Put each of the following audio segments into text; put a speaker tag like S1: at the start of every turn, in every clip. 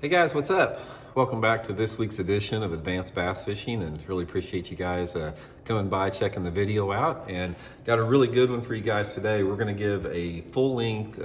S1: Hey guys, what's up? Welcome back to this week's edition of Advanced Bass Fishing, and really appreciate you guys coming by, checking the video out, and got a really good one for you guys today. We're going to give a full-length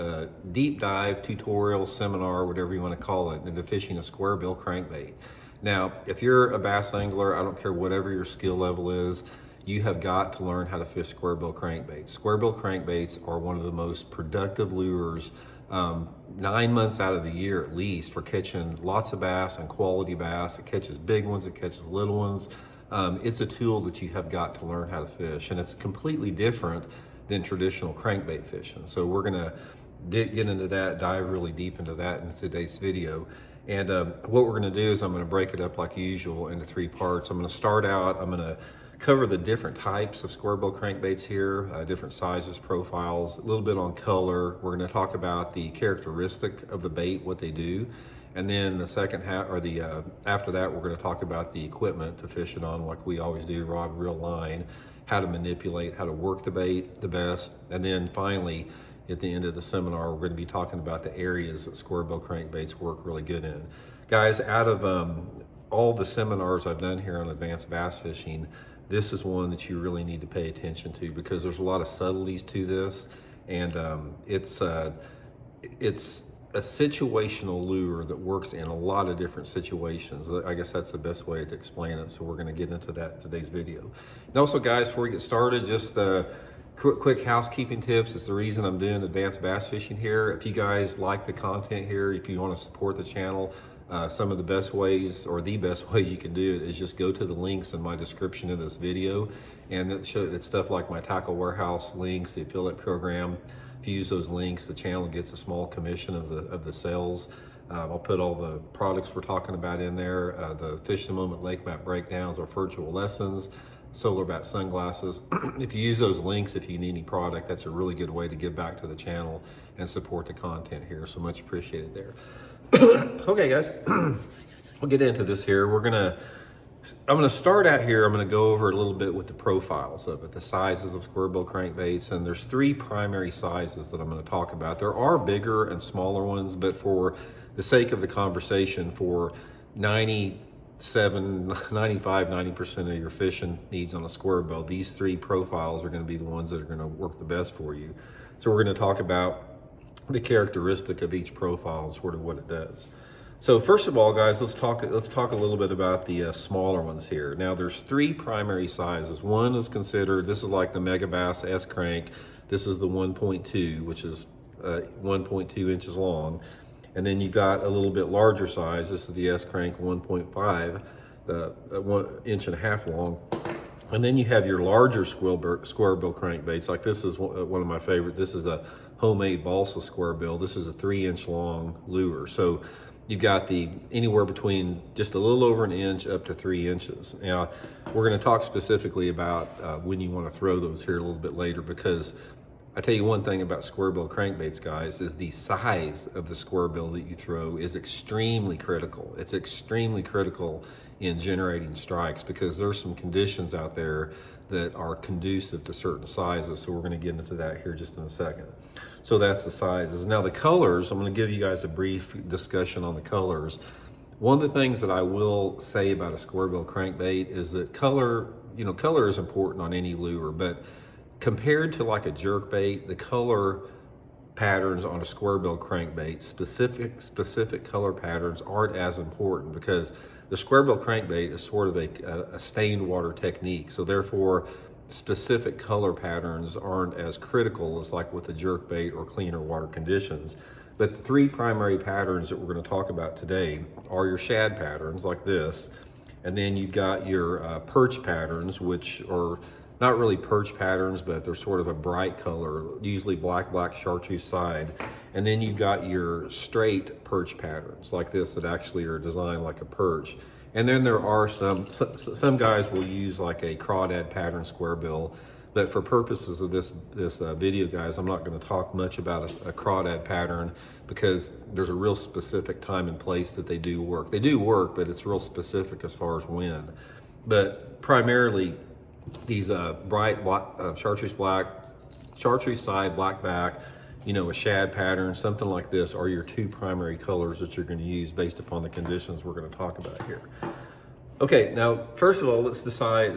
S1: deep dive tutorial seminar, whatever you want to call it, into fishing a Squarebill crankbait. Now, if you're a bass angler, I don't care whatever your skill level is, you have got to learn how to fish Squarebill crankbaits. Squarebill crankbaits are one of the most productive lures 9 months out of the year at least for catching lots of bass and quality bass. It catches big ones, it catches little ones. It's a tool that you have got to learn how to fish, and it's completely different than traditional crankbait fishing. So we're gonna get into that, dive really deep into that in today's video. And what we're gonna do is I'm gonna break it up like usual into 3 parts. I'm gonna start out, I'm gonna cover the different types of Squarebill crankbaits here, different sizes, profiles, a little bit on color. We're going to talk about the characteristic of the bait, what they do, and then the second half, or the after that, we're going to talk about the equipment to fish it on, like we always do: rod, reel, line, how to manipulate, how to work the bait the best, and then finally, at the end of the seminar, we're going to be talking about the areas that Squarebill crankbaits work really good in. Guys, out of all the seminars I've done here on advanced bass fishing, this is one that you really need to pay attention to, because there's a lot of subtleties to this, and it's a situational lure that works in a lot of different situations. I guess that's the best way to explain it, so we're going to get into that in today's video. And also, guys, before we get started, just quick housekeeping tips. It's the reason I'm doing advanced bass fishing here. If you guys like the content here, if you want to support the channel, some of the best ways, or the best way you can do it, is just go to the links in my description of this video, and it's stuff like my tackle warehouse links, the affiliate program. If you use those links, the channel gets a small commission of the sales. I'll put all the products we're talking about in there, the Fish the Moment Lake Map breakdowns, or virtual lessons, solar bat sunglasses. If you use those links, if you need any product, that's a really good way to give back to the channel and support the content here. So much appreciated there. Okay, guys, we'll get into this here. I'm gonna start out here. I'm gonna go over a little bit with the profiles of it, the sizes of Squarebill crankbaits, and there's 3 primary sizes that I'm gonna talk about. There are bigger and smaller ones, but for the sake of the conversation, for 90% of your fishing needs on a Squarebill, these 3 profiles are gonna be the ones that are gonna work the best for you. So we're gonna talk about the characteristic of each profile and sort of what it does. So first of all, guys, let's talk a little bit about the smaller ones here. Now, there's 3 primary sizes. One is considered, this is like the Mega Bass S Crank. This is the 1.2, which is 1.2 inches long. And then you got a little bit larger size. This is the S Crank 1.5, 1.5 inches long. And then you have your larger Squarebill crankbaits. Like this is one of my favorite. This is a homemade balsa Squarebill. This is a 3-inch long lure. So you've got the anywhere between just a little over 1 inch up to 3 inches. Now, we're going to talk specifically about when you want to throw those here a little bit later, because I tell you one thing about Squarebill crankbaits, guys, is the size of the Squarebill that you throw is extremely critical. It's extremely critical in generating strikes, because there's some conditions out there that are conducive to certain sizes. So we're going to get into that here just in a second. So that's the sizes. Now the colors, I'm going to give you guys a brief discussion on the colors. One of the things that I will say about a Squarebill crankbait is that color is important on any lure, but compared to like a jerkbait, the color patterns on a Squarebill crankbait, specific color patterns aren't as important, because the Squarebill crankbait is sort of a stained water technique. So therefore, specific color patterns aren't as critical as like with a jerkbait or cleaner water conditions. But the 3 primary patterns that we're going to talk about today are your shad patterns like this, and then you've got your perch patterns, which are not really perch patterns, but they're sort of a bright color, usually black chartreuse side. And then you've got your straight perch patterns like this that actually are designed like a perch. And then there are some guys will use like a crawdad pattern Squarebill, but for purposes of this video, guys, I'm not going to talk much about a crawdad pattern, because there's a real specific time and place that they do work. They do work, but it's real specific as far as when. But primarily, these bright black, chartreuse side, black back, a shad pattern, something like this are your two primary colors that you're going to use based upon the conditions we're going to talk about here. Okay, now first of all, let's decide.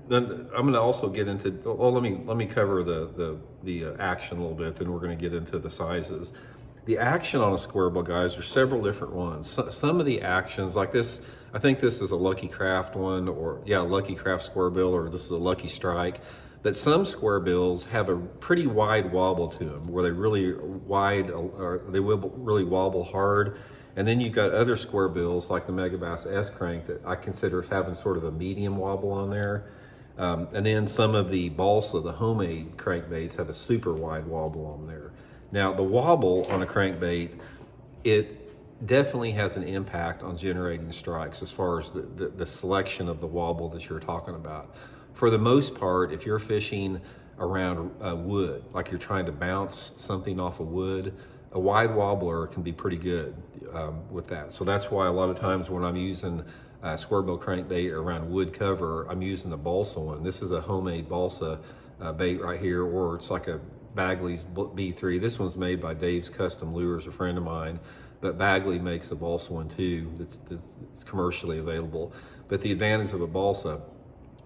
S1: Then I'm going to also get into. Well, let me cover the action a little bit. Then we're going to get into the sizes. The action on a Squarebill, guys, there's several different ones. Some of the actions, like this, I think this is a Lucky Craft one, or yeah, Lucky Craft Squarebill, or this is a Lucky Strike. But some Squarebills have a pretty wide wobble to them, where they really wide, or they will really wobble hard. And then you've got other Squarebills like the Megabass S Crank that I consider as having sort of a medium wobble on there. And then some of the balsa, the homemade crankbaits, have a super wide wobble on there. Now, the wobble on a crankbait, it definitely has an impact on generating strikes as far as the selection of the wobble that you're talking about. For the most part, if you're fishing around wood, like you're trying to bounce something off of wood, a wide wobbler can be pretty good with that. So that's why a lot of times when I'm using Squarebill crankbait around wood cover, I'm using the balsa one. This is a homemade balsa bait right here, or it's like a Bagley's B3. This one's made by Dave's Custom Lures, a friend of mine, but Bagley makes a balsa one too that's commercially available. But the advantage of a balsa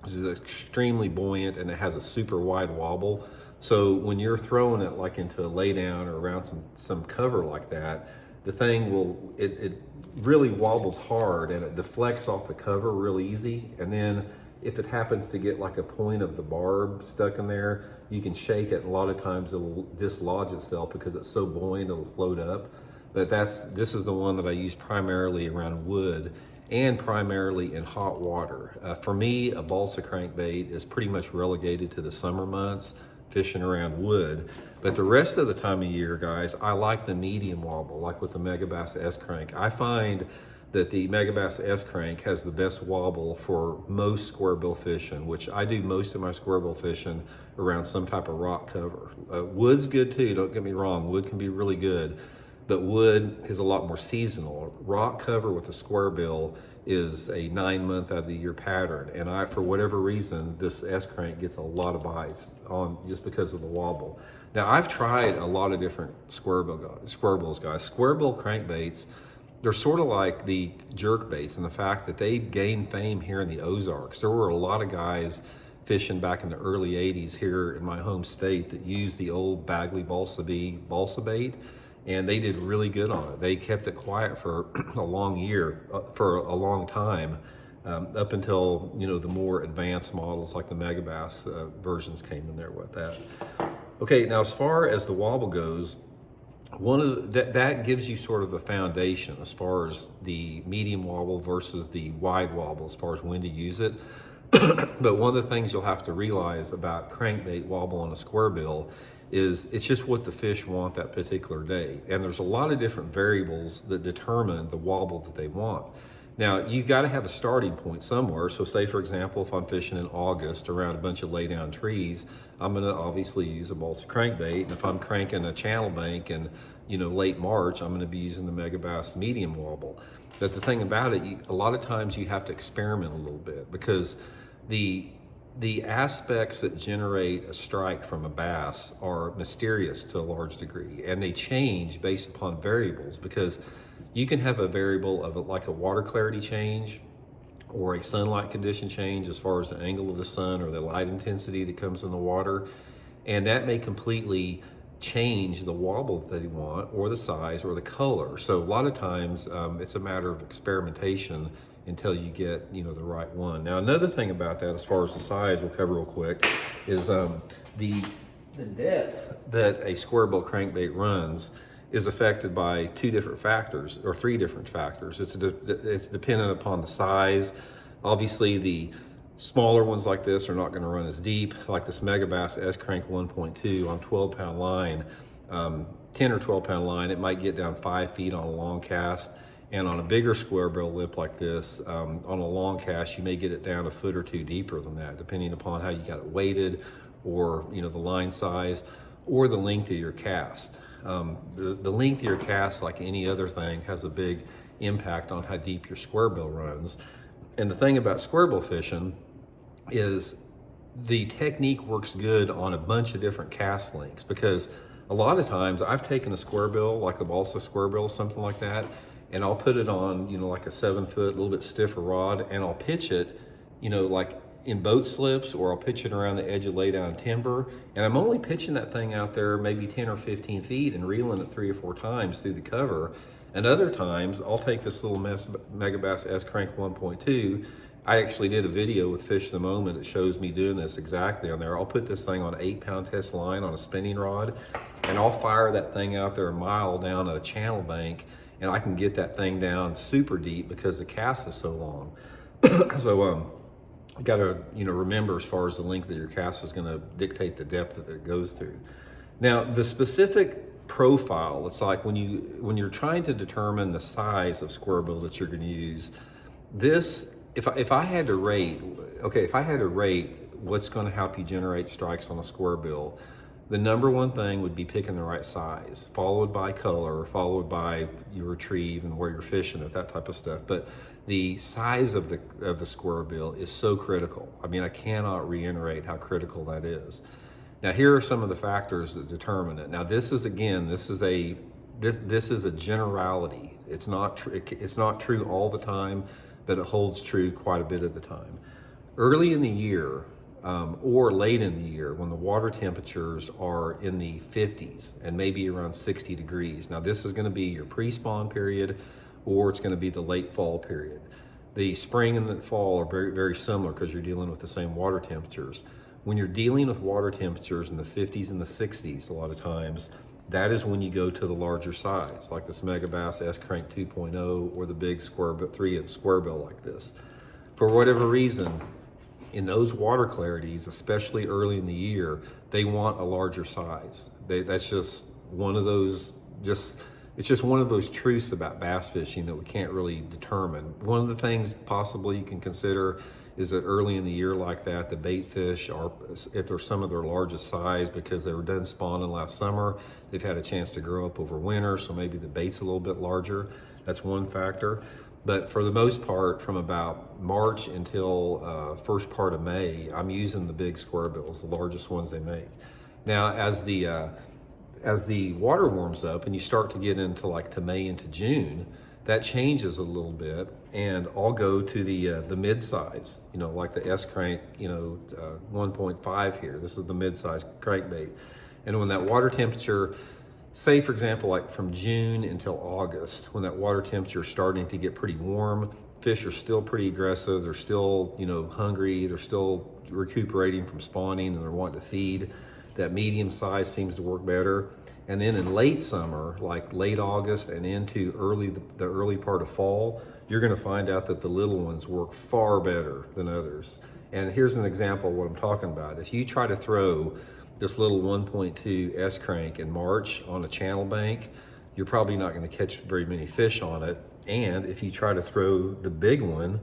S1: is it's extremely buoyant and it has a super wide wobble. So when you're throwing it like into a laydown or around some cover like that, the thing will, it really wobbles hard and it deflects off the cover real easy. And then if it happens to get like a point of the barb stuck in there, you can shake it. A lot of times it'll dislodge itself because it's so buoyant, it'll float up. But this is the one that I use primarily around wood and primarily in hot water. For me, a balsa crankbait is pretty much relegated to the summer months, fishing around wood. But the rest of the time of year, guys, I like the medium wobble, like with the Megabass S Crank. I find that the Megabass S Crank has the best wobble for most Squarebill fishing, which I do most of my Squarebill fishing around some type of rock cover. Wood's good too, don't get me wrong. Wood can be really good, but wood is a lot more seasonal. Rock cover with a Squarebill is a 9-month out of the year pattern. And for whatever reason, this S Crank gets a lot of bites on just because of the wobble. Now, I've tried a lot of different Squarebills, guys. Squarebill crankbaits, they're sort of like the jerk baits in the fact that they gained fame here in the Ozarks. There were a lot of guys fishing back in the early 80s here in my home state that used the old Bagley balsa bait, and they did really good on it. They kept it quiet for a long time, up until the more advanced models like the Megabass versions came in there with that. Okay, now as far as the wobble goes, that gives you sort of a foundation as far as the medium wobble versus the wide wobble as far as when to use it. But one of the things you'll have to realize about crankbait wobble on a Squarebill is it's just what the fish want that particular day. And there's a lot of different variables that determine the wobble that they want. Now, you got to have a starting point somewhere. So say, for example, if I'm fishing in August around a bunch of laydown trees, I'm going to obviously use a balsa crankbait. And if I'm cranking a channel bank in late March, I'm going to be using the Megabass medium wobble. But the thing about it, a lot of times you have to experiment a little bit, because the aspects that generate a strike from a bass are mysterious to a large degree, and they change based upon variables, because you can have a variable of like a water clarity change or a sunlight condition change as far as the angle of the sun or the light intensity that comes in the water, and that may completely change the wobble that they want, or the size, or the color. So a lot of times it's a matter of experimentation until you get the right one. Now, another thing about that, as far as the size, we'll cover real quick, is the depth that a Squarebill crankbait runs is affected by three different factors. It's dependent upon the size. Obviously, the smaller ones like this are not going to run as deep. Like this Megabass S Crank 1.2 on 12-pound line, 10 or 12-pound line, it might get down 5 feet on a long cast. And on a bigger Squarebill lip like this, on a long cast, you may get it down a foot or two deeper than that, depending upon how you got it weighted, or the line size, or the length of your cast. The length of your cast, like any other thing, has a big impact on how deep your Squarebill runs. And the thing about Squarebill fishing is the technique works good on a bunch of different cast lengths, because a lot of times I've taken a Squarebill, like a balsa Squarebill, something like that, and I'll put it on, like a 7-foot, a little bit stiffer rod, and I'll pitch it, like in boat slips, or I'll pitch it around the edge of lay down timber. And I'm only pitching that thing out there maybe 10 or 15 feet and reeling it 3 or 4 times through the cover. And other times I'll take this little Megabass S Crank 1.2. I actually did a video with Fish the Moment that shows me doing this exactly on there. I'll put this thing on an 8-pound test line on a spinning rod, and I'll fire that thing out there a mile down a channel bank, and I can get that thing down super deep because the cast is so long. So you got to remember, as far as the length of your cast is going to dictate the depth that it goes through. Now, the specific profile, it's like when you're trying to determine the size of Squarebill that you're going to use, this, if I had to rate what's going to help you generate strikes on a Squarebill, the number one thing would be picking the right size, followed by color, followed by your retrieve and where you're fishing it, that type of stuff. But the size of the Squarebill is so critical. I mean, I cannot reiterate how critical that is. Now, here are some of the factors that determine it. Now, this is a generality. It's not true all the time, but it holds true quite a bit of the time. Early in the year, or late in the year, when the water temperatures are in the 50s and maybe around 60 degrees. Now, this is going to be your pre-spawn period, or it's going to be the late fall period. The spring and the fall are very, very similar because you're dealing with the same water temperatures. When you're dealing with water temperatures in the 50s and the 60s, a lot of times, that is when you go to the larger size, like this Megabass S Crank 2.0 or the big 3-inch Squarebill like this. For whatever reason, in those water clarities, especially early in the year, they want a larger size. That's just one of those, it's just one of those truths about bass fishing that we can't really determine. One of the things possibly you can consider is that early in the year like that, the bait fish are, if they're some of their largest size because they were done spawning last summer, they've had a chance to grow up over winter, so maybe the bait's a little bit larger. That's one factor. But for the most part, from about March until first part of May, I'm using the big Squarebills, the largest ones they make. Now, as the water warms up and you start to get into to May into June, that changes a little bit, and I'll go to the mid-size, like the S Crank, 1.5 here. This is the mid-size crankbait. And when that water temperature, say for example, like from June until August, when that water temperature is starting to get pretty warm, fish are still pretty aggressive, they're still, hungry, they're still recuperating from spawning, and they're wanting to feed. That medium size seems to work better. And then in late summer, like late August and into the early part of fall, you're gonna find out that the little ones work far better than others. And here's an example of what I'm talking about. If you try to throw this little 1.2 S crank in March on a channel bank, you're probably not gonna catch very many fish on it. And if you try to throw the big one,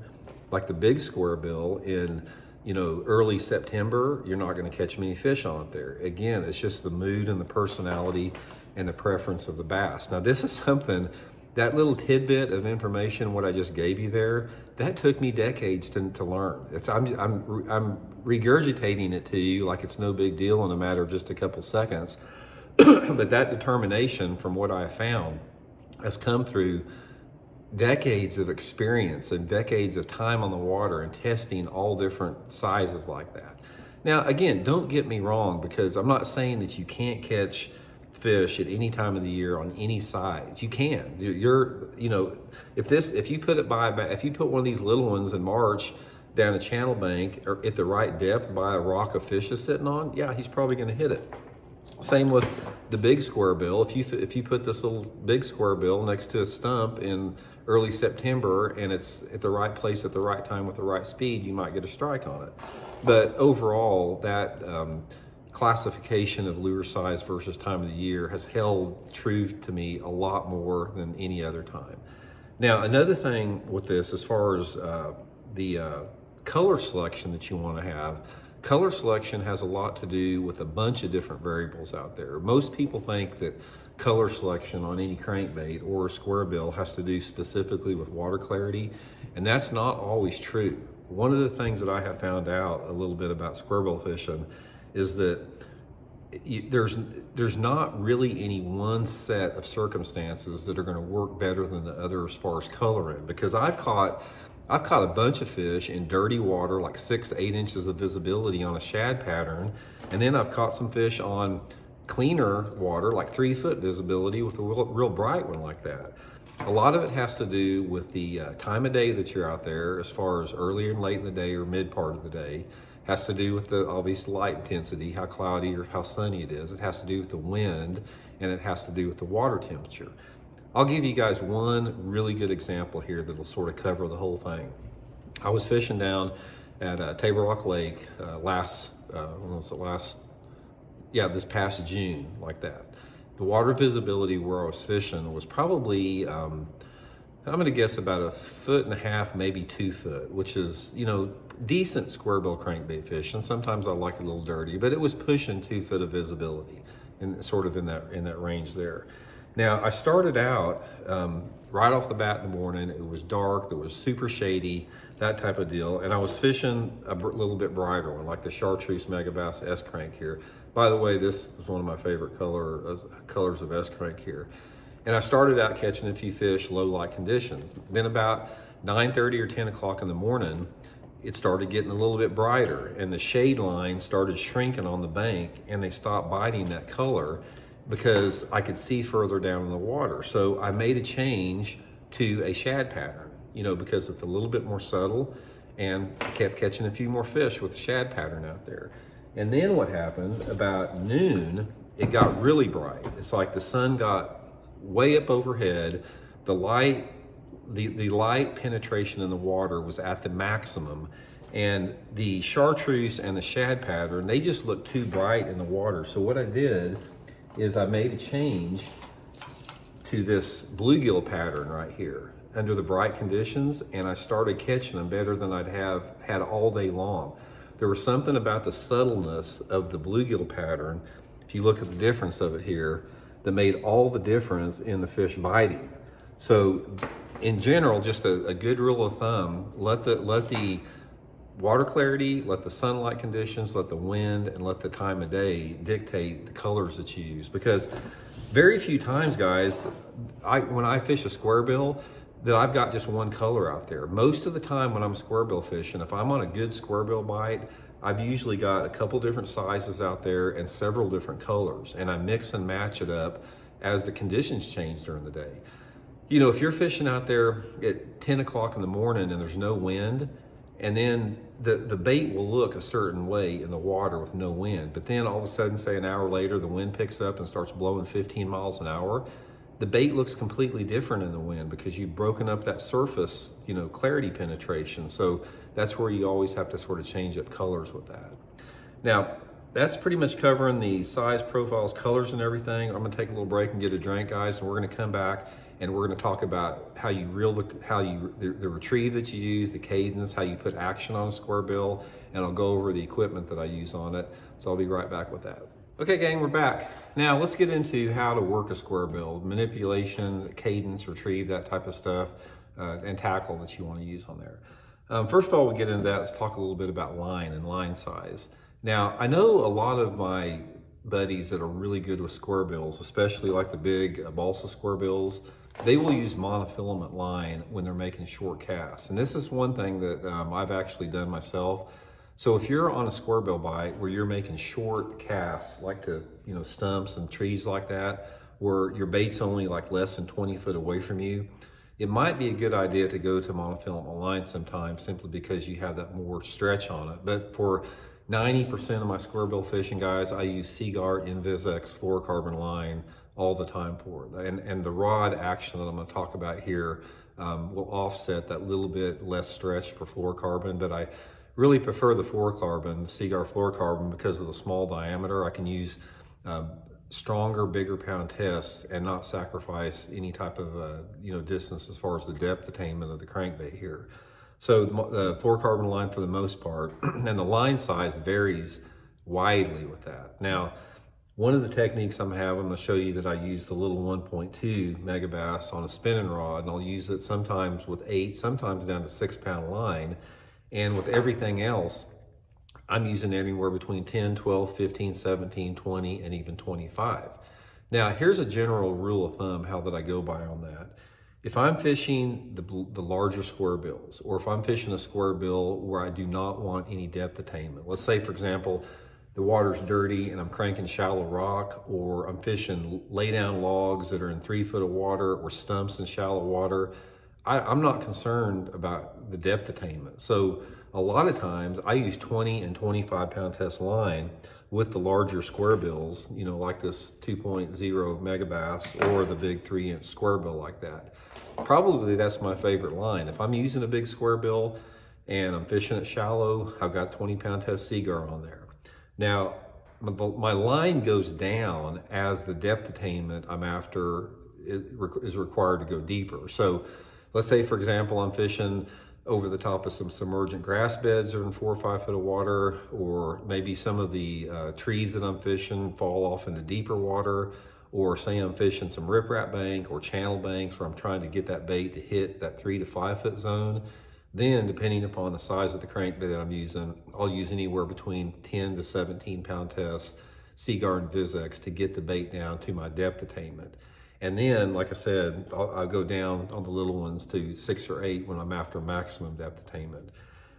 S1: like the big Squarebill in early September, you're not going to catch many fish on it there. Again, it's just the mood and the personality and the preference of the bass. Now, this is something, that little tidbit of information, what I just gave you there, that took me decades to learn. I'm regurgitating it to you like it's no big deal in a matter of just a couple seconds. But that determination, from what I found, has come through decades of experience and decades of time on the water and testing all different sizes like that. Now, again, don't get me wrong, because I'm not saying that you can't catch fish at any time of the year on any size. You can. If you put one of these little ones in March down a channel bank or at the right depth by a rock a fish is sitting on, yeah, he's probably going to hit it. Same with the big Squarebill. If you put this little big Squarebill next to a stump in early September and it's at the right place at the right time with the right speed, you might get a strike on it. But overall, that classification of lure size versus time of the year has held true to me a lot more than any other time. Now, another thing with this, as far as the color selection that you want to have, color selection has a lot to do with a bunch of different variables out there. Most people think that color selection on any crankbait or Squarebill has to do specifically with water clarity, and that's not always true. One of the things that I have found out a little bit about Squarebill fishing is that there's not really any one set of circumstances that are going to work better than the other as far as coloring, because I've caught a bunch of fish in dirty water, like 6 to 8 inches of visibility on a shad pattern, and then I've caught some fish on cleaner water, like 3-foot visibility with a real bright one like that. A lot of it has to do with the time of day that you're out there, as far as early and late in the day or mid part of the day. Has to do with the obvious light intensity, how cloudy or how sunny it is. It has to do with the wind, and it has to do with the water temperature. I'll give you guys one really good example here that'll sort of cover the whole thing. I was fishing down at Table Rock Lake this past June, like that. The water visibility where I was fishing was probably, I'm gonna guess about 1.5 feet, maybe 2 foot, which is, decent squarebill crankbait fishing. Sometimes I like it a little dirty, but it was pushing 2 foot of visibility, and sort of in that range there. Now, I started out right off the bat in the morning. It was dark, it was super shady, that type of deal, and I was fishing a little bit brighter one, like the Chartreuse Megabass S-Crank here. By the way, this is one of my favorite colors of S-Crank here. And I started out catching a few fish, low light conditions. Then about 9:30 or 10 o'clock in the morning, it started getting a little bit brighter, and the shade line started shrinking on the bank, and they stopped biting that color because I could see further down in the water. So I made a change to a shad pattern, because it's a little bit more subtle, and I kept catching a few more fish with the shad pattern out there. And then what happened, about noon, it got really bright. It's like the sun got way up overhead. The light penetration in the water was at the maximum, and the chartreuse and the shad pattern, they just looked too bright in the water. So what I did is I made a change to this bluegill pattern right here under the bright conditions, and I started catching them better than I'd have had all day long. There was something about the subtleness of the bluegill pattern, if you look at the difference of it here, that made all the difference in the fish biting. So in general, just a good rule of thumb, let the water clarity, let the sunlight conditions, let the wind, and let the time of day dictate the colors that you use. Because very few times, guys, when I fish a squarebill, that I've got just one color out there. Most of the time when I'm squarebill fishing, if I'm on a good squarebill bite, I've usually got a couple different sizes out there and several different colors, and I mix and match it up as the conditions change during the day. If you're fishing out there at 10 o'clock in the morning and there's no wind, and then the bait will look a certain way in the water with no wind, but then all of a sudden, say an hour later, the wind picks up and starts blowing 15 miles an hour, the bait looks completely different in the wind because you've broken up that surface, clarity penetration. So that's where you always have to sort of change up colors with that. Now, that's pretty much covering the size, profiles, colors, and everything. I'm gonna take a little break and get a drink, guys, and we're gonna come back and we're gonna talk about how you reel the retrieve that you use, the cadence, how you put action on a squarebill, and I'll go over the equipment that I use on it. So I'll be right back with that. Okay, gang, we're back. Now let's get into how to work a squarebill, manipulation, cadence, retrieve, that type of stuff, and tackle that you want to use on there. First of all, we get into that, let's talk a little bit about line and line size. Now, I know a lot of my buddies that are really good with squarebills, especially like the big balsa squarebills, they will use monofilament line when they're making short casts. And this is one thing that I've actually done myself. So if you're on a squarebill bite where you're making short casts, like to, stumps and trees like that, where your bait's only like less than 20 foot away from you, it might be a good idea to go to monofilament line sometimes, simply because you have that more stretch on it. But for 90% of my squarebill fishing, guys, I use Seaguar InvisX fluorocarbon line all the time for it. And the rod action that I'm going to talk about here will offset that little bit less stretch for fluorocarbon, but I really prefer the fluorocarbon, the Seaguar fluorocarbon, because of the small diameter. I can use stronger, bigger pound tests and not sacrifice any type of distance as far as the depth attainment of the crankbait here. So the fluorocarbon line for the most part, and the line size varies widely with that. Now, one of the techniques I'm going to show you that I use the little 1.2 megabass on a spinning rod, and I'll use it sometimes with 8, sometimes down to 6 pound line. And with everything else, I'm using anywhere between 10, 12, 15, 17, 20, and even 25. Now, here's a general rule of thumb, how that I go by on that. If I'm fishing the larger square bills, or if I'm fishing a square bill where I do not want any depth attainment, let's say, for example, the water's dirty and I'm cranking shallow rock, or I'm fishing lay down logs that are in 3 foot of water, or stumps in shallow water, I'm not concerned about the depth attainment. So a lot of times I use 20 and 25 pound test line with the larger square bills, you know, like this 2.0 megabass or the big 3-inch square bill like that. Probably that's my favorite line. If I'm using a big square bill and I'm fishing it shallow, I've got 20 pound test Seaguar on there. Now, my line goes down as the depth attainment I'm after is required to go deeper. So let's say, for example, I'm fishing over the top of some submergent grass beds that are in 4 or 5 foot of water, or maybe some of the trees that I'm fishing fall off into deeper water, or say I'm fishing some riprap bank or channel banks where I'm trying to get that bait to hit that 3 to 5 foot zone. Then, depending upon the size of the crankbait that I'm using, I'll use anywhere between 10 to 17 pound tests, Seaguar and Vizex, to get the bait down to my depth attainment. And then, like I said, I'll go down on the little ones to 6 or 8 when I'm after maximum depth attainment.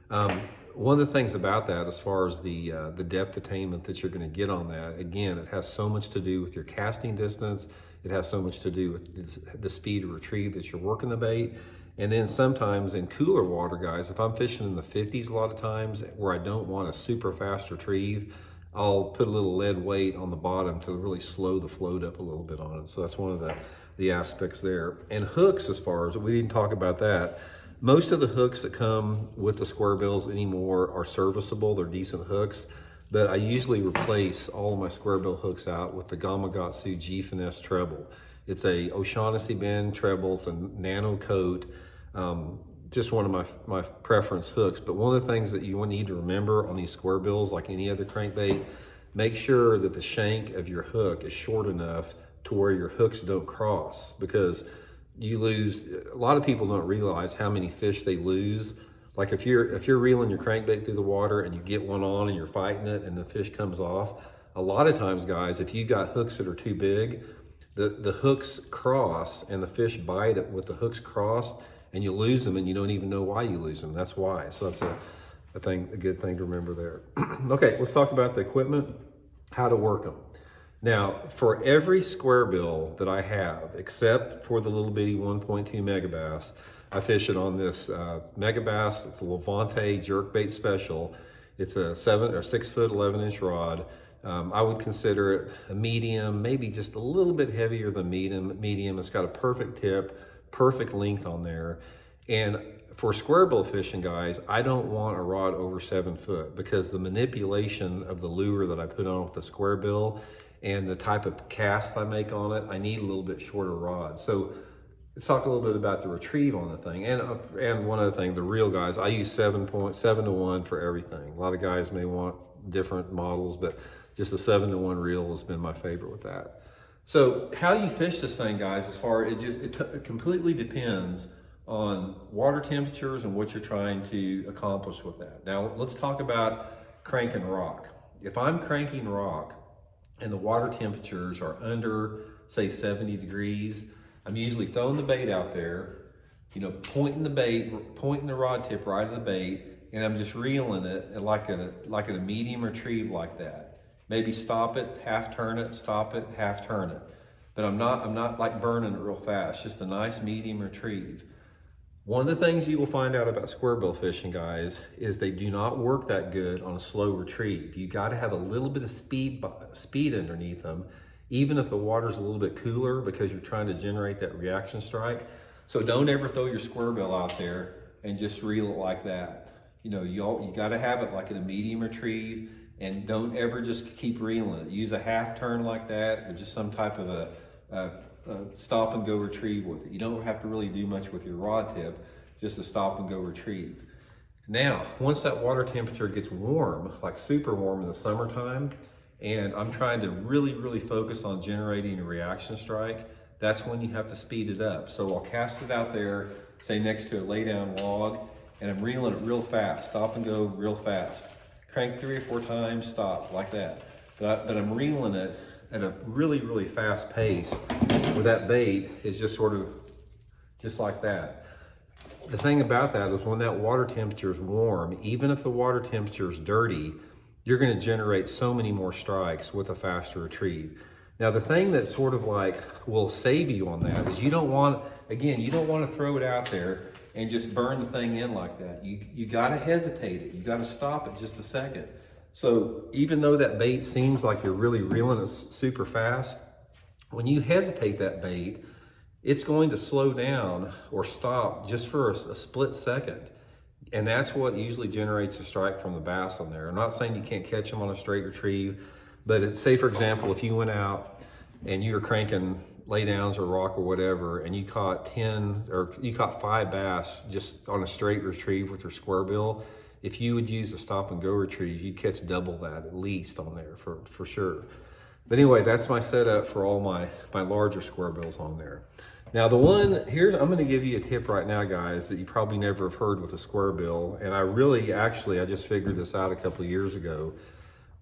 S1: One of the things about that, as far as the depth attainment that you're going to get on that, again, it has so much to do with your casting distance. It has so much to do with the speed of retrieve that you're working the bait. And then sometimes in cooler water, guys, if I'm fishing in the 50s a lot of times where I don't want a super fast retrieve, I'll put a little lead weight on the bottom to really slow the float up a little bit on it. So that's one of the aspects there. And hooks, as far as, we didn't talk about that. Most of the hooks that come with the square bills anymore are serviceable. They're decent hooks. But I usually replace all of my square bill hooks out with the Gamakatsu G-Finesse treble. It's a O'Shaughnessy bend treble. It's a nano coat. Just one of my preference hooks. But one of the things that you need to remember on these square bills, like any other crankbait, make sure that the shank of your hook is short enough to where your hooks don't cross, because you lose. A lot of people don't realize how many fish they lose. Like if you're reeling your crankbait through the water and you get one on and you're fighting it and the fish comes off, a lot of times, guys, if you got hooks that are too big, the hooks cross and the fish bite it with the hooks crossed, and you lose them and you don't even know why you lose them. That's why. So that's a good thing to remember there. Okay, let's talk about the equipment, how to work them. Now, for every square bill that I have, except for the little bitty 1.2 megabass, I fish it on this megabass. It's a Levante jerkbait special. It's a 6 foot 11-inch rod. I would consider it a medium, maybe just a little bit heavier than medium. It's got a perfect tip, perfect length on there. And for square bill fishing, guys, I don't want a rod over 7 foot, because the manipulation of the lure that I put on with the square bill and the type of cast I make on it, I need a little bit shorter rod. So let's talk a little bit about the retrieve on the thing. And one other thing, the reel, guys, I use 7.7 to 1 for everything. A lot of guys may want different models, but just the 7 to 1 reel has been my favorite with that. So how you fish this thing, guys, it completely depends on water temperatures and what you're trying to accomplish with that. Now, let's talk about cranking rock. If I'm cranking rock and the water temperatures are under, say, 70 degrees, I'm usually throwing the bait out there, pointing the rod tip right at the bait, and I'm just reeling it like a medium retrieve like that. Maybe stop it, half turn it, stop it, half turn it. But I'm not like burning it real fast, just a nice medium retrieve. One of the things you will find out about square bill fishing, guys, is they do not work that good on a slow retrieve. You got to have a little bit of speed underneath them, even if the water's a little bit cooler, because you're trying to generate that reaction strike. So don't ever throw your square bill out there and just reel it like that. You got to have it like in a medium retrieve, and don't ever just keep reeling it. Use a half turn like that, or just some type of a stop and go retrieve with it. You don't have to really do much with your rod tip, just a stop and go retrieve. Now, once that water temperature gets warm, like super warm in the summertime, and I'm trying to really, really focus on generating a reaction strike, that's when you have to speed it up. So I'll cast it out there, say next to a lay down log, and I'm reeling it real fast, stop and go real fast. crank 3 or 4 times, stop, like that. But I'm reeling it at a really, really fast pace where that bait is just sort of just like that. The thing about that is when that water temperature is warm, even if the water temperature is dirty, you're going to generate so many more strikes with a faster retrieve. Now, the thing that sort of like will save you on that is you don't want to throw it out there and just burn the thing in like that. You got to hesitate it. You got to stop it just a second. So even though that bait seems like you're really reeling it super fast, when you hesitate that bait, it's going to slow down or stop just for a split second. And that's what usually generates a strike from the bass on there. I'm not saying you can't catch them on a straight retrieve, but say for example, if you went out and you were cranking laydowns or rock or whatever, and you caught 5 bass just on a straight retrieve with your Squarebill, if you would use a stop and go retrieve, you'd catch double that at least on there for sure. But anyway, that's my setup for all my larger Squarebills on there. Now the one, I'm gonna give you a tip right now, guys, that you probably never have heard with a Squarebill. And I just figured this out a couple of years ago.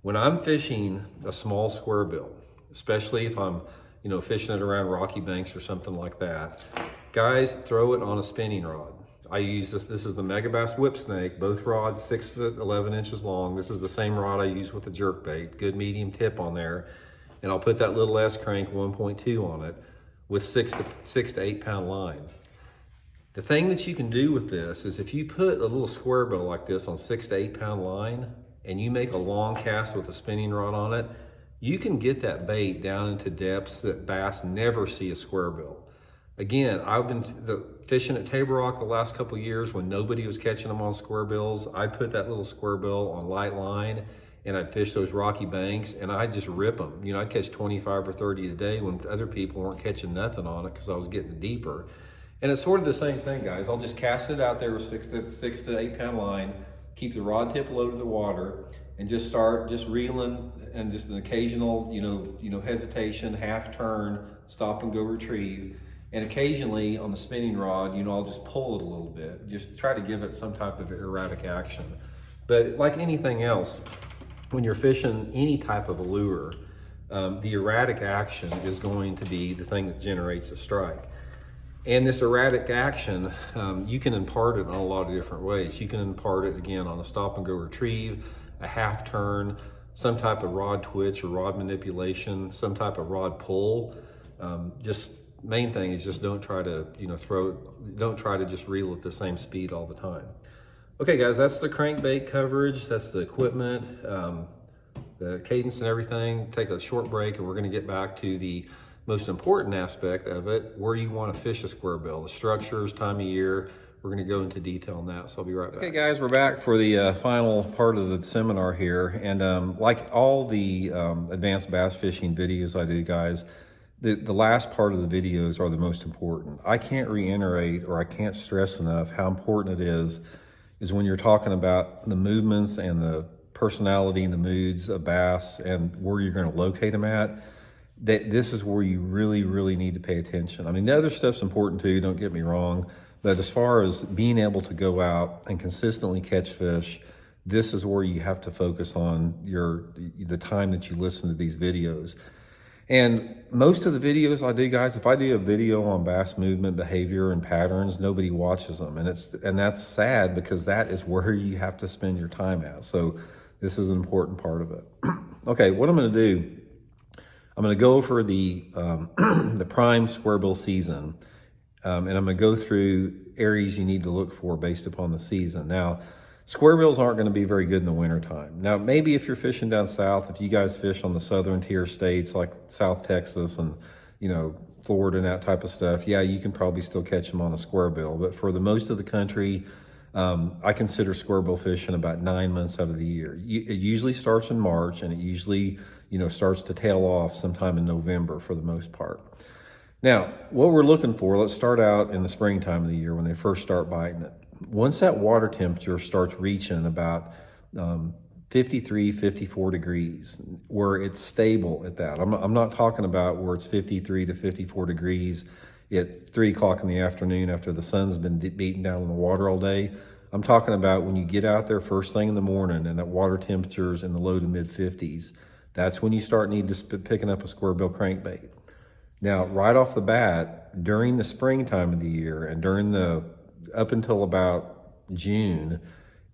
S1: When I'm fishing a small Squarebill, especially if I'm, fishing it around rocky banks or something like that, guys, throw it on a spinning rod. I use this is the Megabass Whip Snake, both rods 6 foot 11 inches long. This is the same rod I use with the jerkbait, good medium tip on there. And I'll put that little S crank 1.2 on it with 6 to 8 pound line. The thing that you can do with this is if you put a little Squarebill like this on 6 to 8 pound line and you make a long cast with a spinning rod on it, you can get that bait down into depths that bass never see a Squarebill. Again, I've been fishing at Table Rock the last couple of years when nobody was catching them on Squarebills. I put that little Squarebill on light line and I'd fish those rocky banks and I'd just rip them. I'd catch 25 or 30 a day when other people weren't catching nothing on it because I was getting deeper. And it's sort of the same thing, guys. I'll just cast it out there with 6 to 8 pound line, keep the rod tip low to the water, and just start reeling, and just an occasional, hesitation, half turn, stop and go retrieve. And occasionally on the spinning rod, I'll just pull it a little bit, just try to give it some type of erratic action. But like anything else, when you're fishing any type of a lure, the erratic action is going to be the thing that generates a strike. And this erratic action, you can impart it in a lot of different ways. You can impart it again on a stop and go retrieve, a half turn, some type of rod twitch or rod manipulation, some type of rod pull. Just main thing is just don't try to don't try to just reel at the same speed all the time. Okay guys, that's the crankbait coverage, that's the equipment, the cadence and everything. Take a short break and we're gonna get back to the most important aspect of it, where you wanna fish a Squarebill, the structures, time of year. We're gonna go into detail on that, so I'll be right back. Okay guys, we're back for the final part of the seminar here. And like all the advanced bass fishing videos I do, guys, the last part of the videos are the most important. I can't reiterate or I can't stress enough how important it is when you're talking about the movements and the personality and the moods of bass and where you're going to locate them at, that this is where you really, really need to pay attention. I mean, the other stuff's important too, don't get me wrong, but as far as being able to go out and consistently catch fish, this is where you have to focus on the time that you listen to these videos. And most of the videos I do, guys, if I do a video on bass movement, behavior, and patterns, nobody watches them. And that's sad because that is where you have to spend your time at. So this is an important part of it. Okay, what I'm gonna do, I'm gonna go over the prime Squarebill season. And I'm gonna go through areas you need to look for based upon the season. Now, Squarebills aren't going to be very good in the wintertime. Now, maybe if you're fishing down south, if you guys fish on the southern tier states like South Texas and, Florida and that type of stuff, yeah, you can probably still catch them on a Squarebill. But for the most of the country, I consider Squarebill fishing about 9 months out of the year. It usually starts in March and it usually, starts to tail off sometime in November for the most part. Now, what we're looking for, let's start out in the springtime of the year when they first start biting it. Once that water temperature starts reaching about 53, 54 degrees, where it's stable at that. I'm not talking about where it's 53 to 54 degrees at 3 o'clock in the afternoon after the sun's been beaten down in the water all day. I'm talking about when you get out there first thing in the morning and that water temperature's in the low to mid 50s. That's when you start needing to picking up a Squarebill crankbait. Now, right off the bat, during the springtime of the year and up until about June,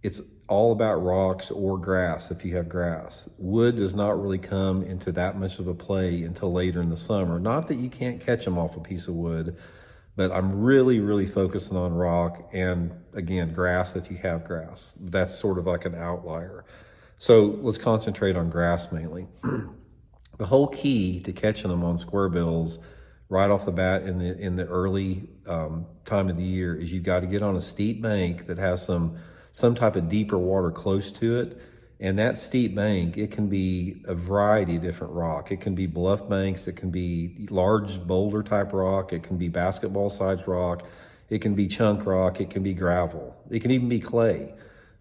S1: it's all about rocks or grass if you have grass. Wood does not really come into that much of a play until later in the summer. Not that you can't catch them off a piece of wood, but I'm really focusing on rock and, again, grass if you have grass. That's sort of like an outlier. So let's concentrate on grass mainly. The whole key to catching them on squarebills right off the bat in the early time of the year is you've got to get on a steep bank that has some type of deeper water close to it. And that steep bank, it can be a variety of different rock. It can be bluff banks, it can be large boulder type rock, it can be basketball sized rock, it can be chunk rock, it can be gravel, it can even be clay.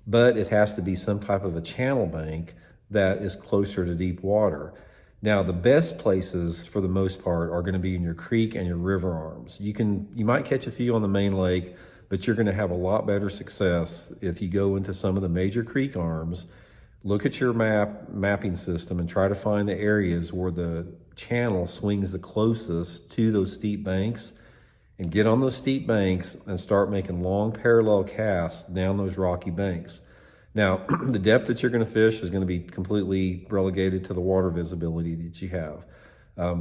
S1: But it has to be some type of a channel bank that is closer to deep water. Now, the best places for the most part are going to be in your creek and your river arms. You might catch a few on the main lake, but you're going to have a lot better success if you go into some of the major creek arms. Look at your mapping system and try to find the areas where the channel swings the closest to those steep banks, and get on those steep banks and start making long parallel casts down those rocky banks. Now, the depth that you're going to fish is going to be completely relegated to the water visibility that you have.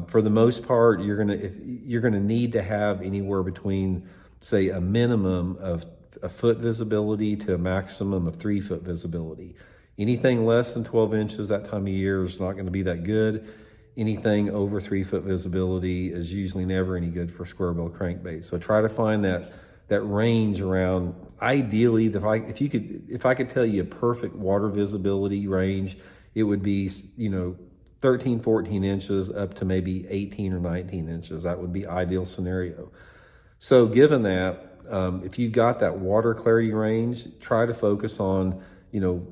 S1: For the most part, you're going to need to have anywhere between, say, a minimum of a foot visibility to a maximum of 3 foot visibility. Anything less than 12 inches that time of year is not going to be that good. Anything over 3 foot visibility is usually never any good for squarebill crankbait. So try to find that range around, ideally, if I could tell you a perfect water visibility range, it would be, 13, 14 inches up to maybe 18 or 19 inches. That would be ideal scenario. So given that, if you've got that water clarity range, try to focus on,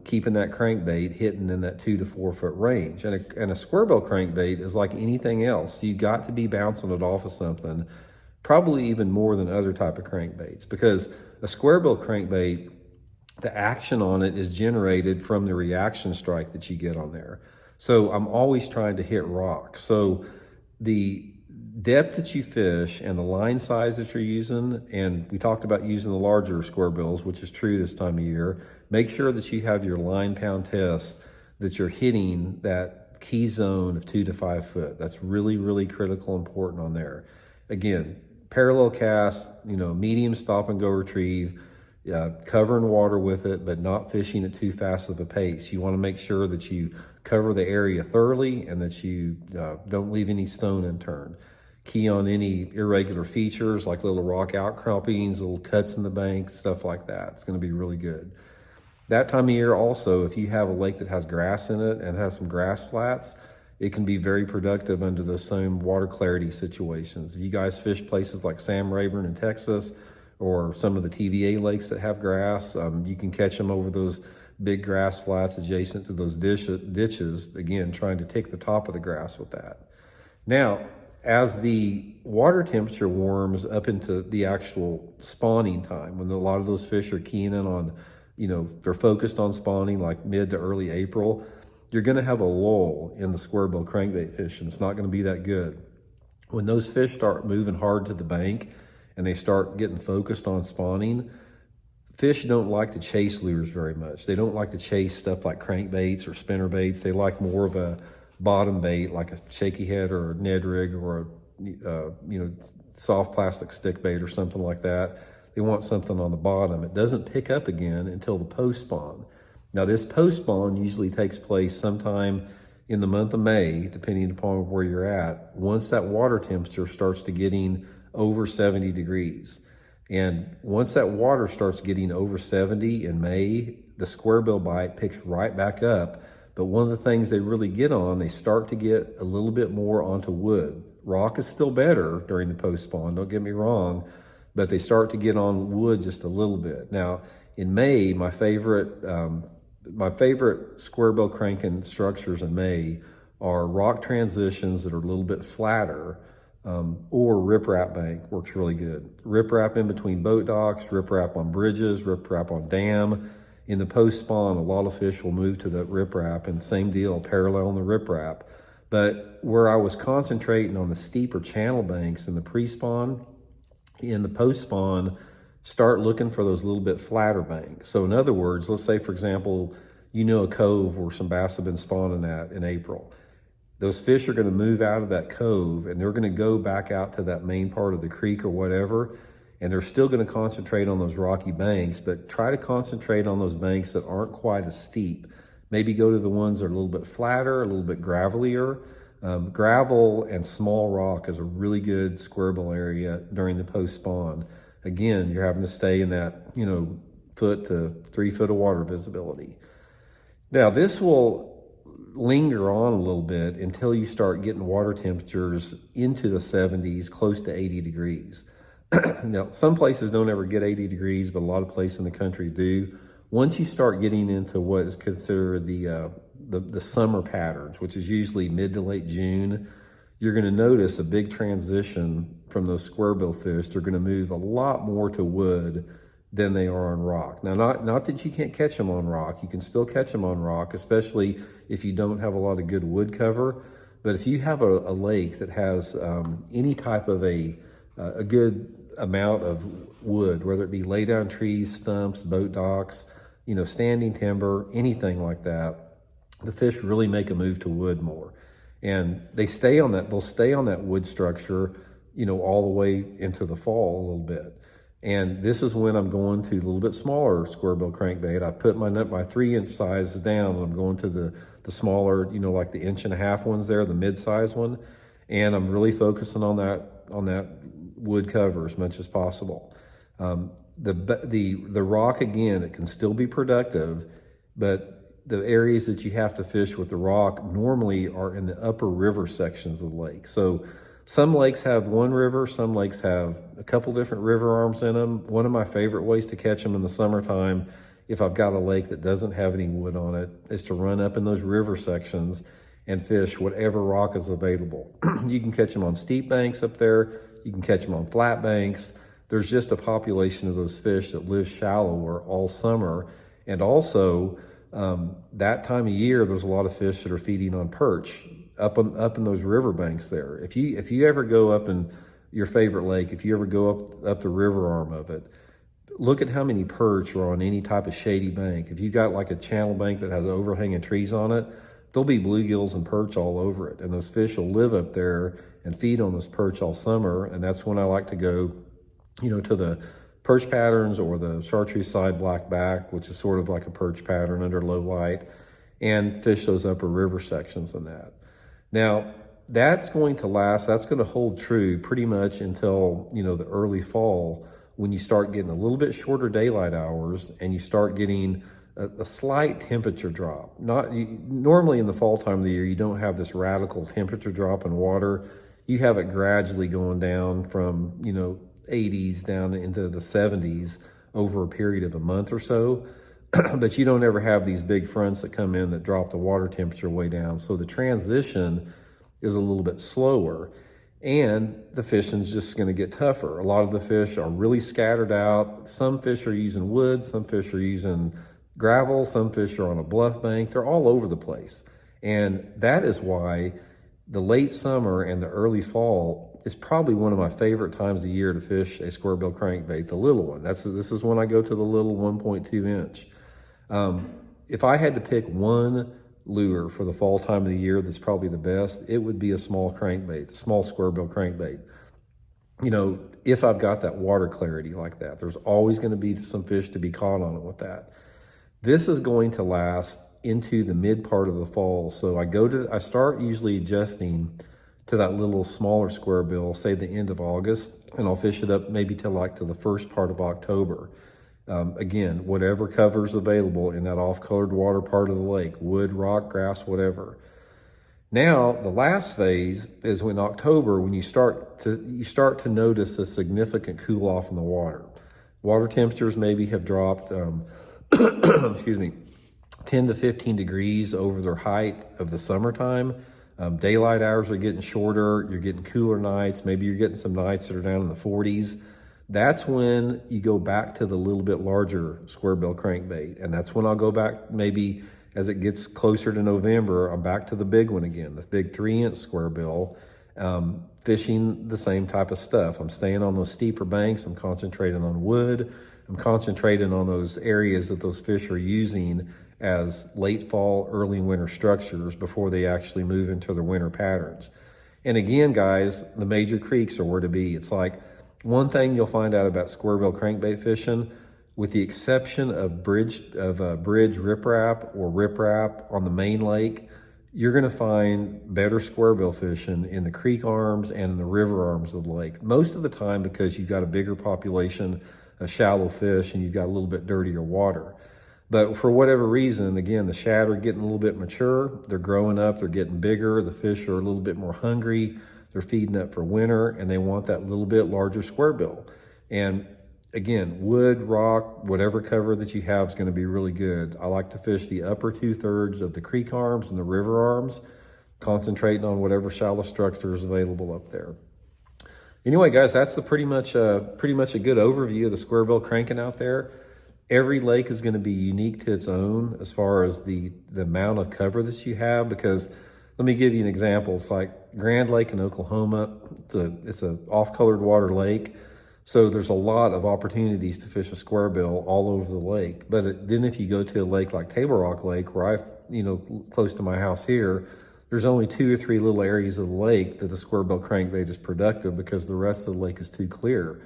S1: keeping that crankbait hitting in that 2 to 4 foot range. And a squarebill crankbait is like anything else. You've got to be bouncing it off of something, probably even more than other type of crankbaits, because a squarebill crankbait, the action on it is generated from the reaction strike that you get on there. So I'm always trying to hit rock. So the depth that you fish and the line size that you're using, and we talked about using the larger squarebills, which is true this time of year. Make sure that you have your line pound test, that you're hitting that key zone of 2 to 5 foot. That's really critical, important on there. Again, parallel cast, medium stop and go retrieve, covering water with it, but not fishing at too fast of a pace. You want to make sure that you cover the area thoroughly and that you don't leave any stone unturned. Key on any irregular features like little rock outcroppings, little cuts in the bank, stuff like that. It's going to be really good. That time of year also, if you have a lake that has grass in it and has some grass flats, it can be very productive under those same water clarity situations. If you guys fish places like Sam Rayburn in Texas or some of the TVA lakes that have grass, you can catch them over those big grass flats adjacent to those ditches, again, trying to tick the top of the grass with that. Now, as the water temperature warms up into the actual spawning time, when a lot of those fish are keying in on, they're focused on spawning like mid to early April, you're going to have a lull in the squarebill crankbait fishing. It's not going to be that good. When those fish start moving hard to the bank and they start getting focused on spawning, fish don't like to chase lures very much. They don't like to chase stuff like crankbaits or spinner baits. They like more of a bottom bait like a shaky head or a Ned rig or a soft plastic stick bait or something like that. They want something on the bottom. It doesn't pick up again until the post spawn. Now this post spawn usually takes place sometime in the month of May, depending upon where you're at, once that water temperature starts to getting over 70 degrees. And once that water starts getting over 70 in May, the squarebill bite picks right back up. But one of the things they really get on, they start to get a little bit more onto wood. Rock is still better during the post spawn, don't get me wrong, but they start to get on wood just a little bit. Now, in May, my favorite squarebill cranking structures in May are rock transitions that are a little bit flatter, or riprap bank works really good. Riprap in between boat docks, riprap on bridges, riprap on dam. In the post spawn, a lot of fish will move to the riprap, and same deal, parallel in the riprap. But where I was concentrating on the steeper channel banks in the pre-spawn, in the post spawn, start looking for those little bit flatter banks. So in other words, let's say, for example, a cove where some bass have been spawning at in April. Those fish are going to move out of that cove and they're going to go back out to that main part of the creek or whatever, and they're still going to concentrate on those rocky banks, but try to concentrate on those banks that aren't quite as steep. Maybe go to the ones that are a little bit flatter, a little bit gravelier. Gravel and small rock is a really good squarebill area during the post spawn. Again, you're having to stay in that, foot to 3 foot of water visibility. Now, this will linger on a little bit until you start getting water temperatures into the 70s, close to 80 degrees. Now, some places don't ever get 80 degrees, but a lot of places in the country do. Once you start getting into what is considered the summer patterns, which is usually mid to late June, you're going to notice a big transition from those squarebill fish. They're going to move a lot more to wood than they are on rock. Now, not that you can't catch them on rock. You can still catch them on rock, especially if you don't have a lot of good wood cover. But if you have a lake that has any type of a good amount of wood, whether it be lay down trees, stumps, boat docks, standing timber, anything like that, the fish really make a move to wood more. And they'll stay on that wood structure, all the way into the fall a little bit. And this is when I'm going to a little bit smaller squarebill crankbait. I put my 3-inch sizes down, and I'm going to the smaller, like the 1.5-inch ones there, the mid-size one. And I'm really focusing on that wood cover as much as possible. The rock, again, it can still be productive, but the areas that you have to fish with the rock normally are in the upper river sections of the lake. So some lakes have one river, some lakes have a couple different river arms in them. One of my favorite ways to catch them in the summertime, if I've got a lake that doesn't have any wood on it, is to run up in those river sections and fish whatever rock is available. You can catch them on steep banks up there. You can catch them on flat banks. There's just a population of those fish that live shallower all summer. And also, that time of year, there's a lot of fish that are feeding on perch up in those river banks there. If you ever go up in your favorite lake, if you ever go up the river arm of it, look at how many perch are on any type of shady bank. If you've got like a channel bank that has overhanging trees on it, there'll be bluegills and perch all over it. And those fish will live up there and feed on those perch all summer. And that's when I like to go, to the perch patterns or the chartreuse side black back, which is sort of like a perch pattern under low light, and fish those upper river sections in that. Now, that's going to last, that's going to hold true pretty much until, the early fall, when you start getting a little bit shorter daylight hours and you start getting a slight temperature drop. Normally in the fall time of the year, you don't have this radical temperature drop in water. You have it gradually going down from, 80s down into the 70s over a period of a month or so. But you don't ever have these big fronts that come in that drop the water temperature way down. So the transition is a little bit slower, and the fishing's just going to get tougher. A lot of the fish are really scattered out. Some fish are using wood, some fish are using gravel, some fish are on a bluff bank. They're all over the place. And that is why the late summer and the early fall is probably one of my favorite times of year to fish a squarebill crankbait, the little one. This is when I go to the little 1.2-inch. If I had to pick one lure for the fall time of the year that's probably the best, it would be a small crankbait, a small squarebill crankbait. If I've got that water clarity like that, there's always going to be some fish to be caught on it with that. This is going to last into the mid part of the fall. So I start usually adjusting to that little smaller squarebill, say the end of August, and I'll fish it up maybe to the first part of October. Again, whatever cover's available in that off-colored water part of the lake, wood, rock, grass, whatever. Now, the last phase is when October, when you start to notice a significant cool off in the water. Water temperatures maybe have dropped, 10 to 15 degrees over their height of the summertime. Daylight hours are getting shorter. You're getting cooler nights. Maybe you're getting some nights that are down in the 40s. That's when you go back to the little bit larger Squarebill crankbait. And that's when I'll go back, maybe as it gets closer to November, I'm back to the big one again, the big 3-inch Squarebill, fishing the same type of stuff. I'm staying on those steeper banks. I'm concentrating on wood. I'm concentrating on those areas that those fish are using as late fall, early winter structures before they actually move into their winter patterns. And again, guys, the major creeks are where to be. It's like one thing you'll find out about Squarebill crankbait fishing, with the exception of bridge riprap or riprap on the main lake, you're gonna find better Squarebill fishing in the creek arms and in the river arms of the lake. Most of the time because you've got a bigger population of shallow fish and you've got a little bit dirtier water. But for whatever reason, again, the shad are getting a little bit mature. They're growing up, they're getting bigger. The fish are a little bit more hungry. They're feeding up for winter and they want that little bit larger Squarebill. And again, wood, rock, whatever cover that you have is going to be really good. I like to fish the upper 2/3 of the creek arms and the river arms, concentrating on whatever shallow structure is available up there. Anyway, guys, that's pretty much a good overview of the Squarebill cranking out there. Every lake is going to be unique to its own as far as the amount of cover that you have, because let me give you an example. It's like Grand Lake in Oklahoma. It's a off-colored water lake. So there's a lot of opportunities to fish a Squarebill all over the lake. But then if you go to a lake like Table Rock Lake, where close to my house here, there's only 2 or 3 little areas of the lake that the Squarebill crankbait is productive because the rest of the lake is too clear.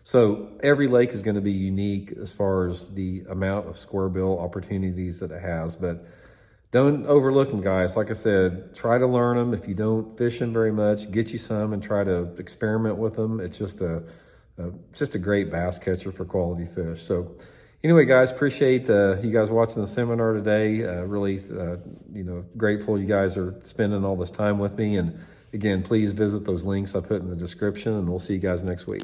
S1: So every lake is going to be unique as far as the amount of Squarebill opportunities that it has. But don't overlook them, guys. Like I said, try to learn them. If you don't fish them very much, get you some and try to experiment with them. It's just a great bass catcher for quality fish. So anyway, guys, appreciate you guys watching the seminar today. Really, grateful you guys are spending all this time with me. And again, please visit those links I put in the description, and we'll see you guys next week.